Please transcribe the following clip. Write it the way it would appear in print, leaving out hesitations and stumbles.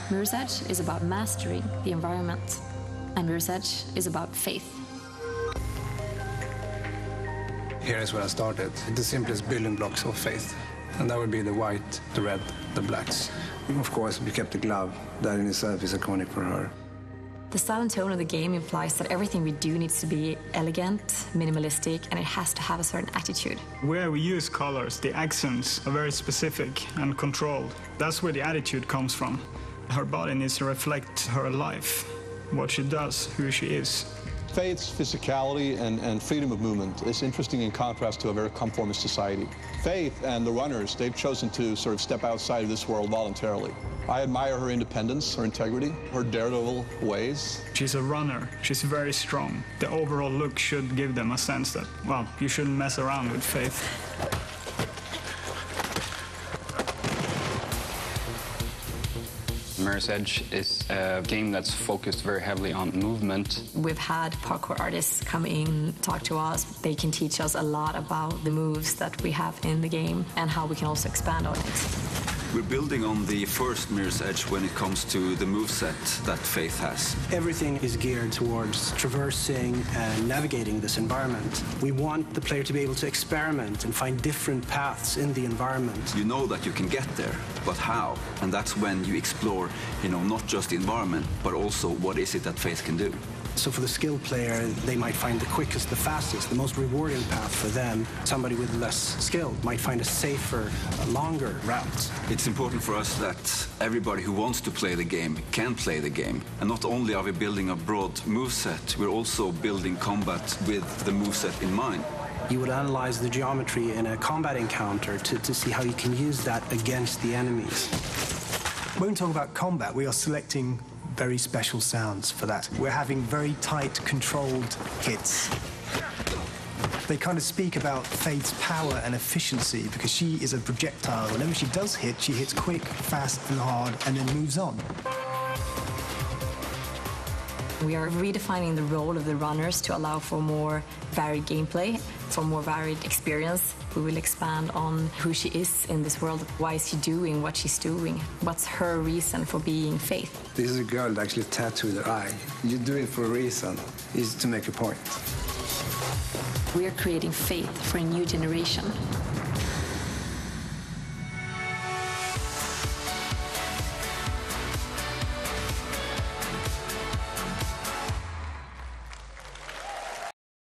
Mirror's Edge is about mastering the environment, and Mirror's Edge is about faith. Here is where I started. The simplest building blocks of faith. And that would be the white, the red, the blacks. Of course, we kept the glove. That in itself is iconic for her. The style and tone of the game implies that everything we do needs to be elegant, minimalistic, and it has to have a certain attitude. Where we use colors, the accents are very specific and controlled. That's where the attitude comes from. Her body needs to reflect her life, what she does, who she is. Faith's physicality and freedom of movement is interesting in contrast to a very conformist society. Faith and the runners, they've chosen to sort of step outside of this world voluntarily. I admire her independence, her integrity, her daredevil ways. She's a runner. She's very strong. The overall look should give them a sense that, well, you shouldn't mess around with Faith. Mirror's Edge is a game that's focused very heavily on movement. We've had parkour artists come in, talk to us. They can teach us a lot about the moves that we have in the game and how we can also expand on it. We're building on the first Mirror's Edge when it comes to the moveset that Faith has. Everything is geared towards traversing and navigating this environment. We want the player to be able to experiment and find different paths in the environment. You know that you can get there, but how? And that's when you explore, not just the environment, but also what is it that Faith can do. So for the skilled player, they might find the quickest, the fastest, the most rewarding path for them. Somebody with less skill might find a safer, longer route. It's important for us that everybody who wants to play the game can play the game. And not only are we building a broad moveset, we're also building combat with the moveset in mind. You would analyze the geometry in a combat encounter to see how you can use that against the enemies. When we talk about combat, we are selecting very special sounds for that. We're having very tight, controlled hits. They kind of speak about Faith's power and efficiency because she is a projectile. Whenever she does hit, she hits quick, fast, and hard, and then moves on. We are redefining the role of the runners to allow for more varied gameplay, for more varied experience. We will expand on who she is in this world. Why is she doing what she's doing? What's her reason for being Faith? This is a girl that actually tattooed her eye. You do it for a reason. It's to make a point. We are creating Faith for a new generation.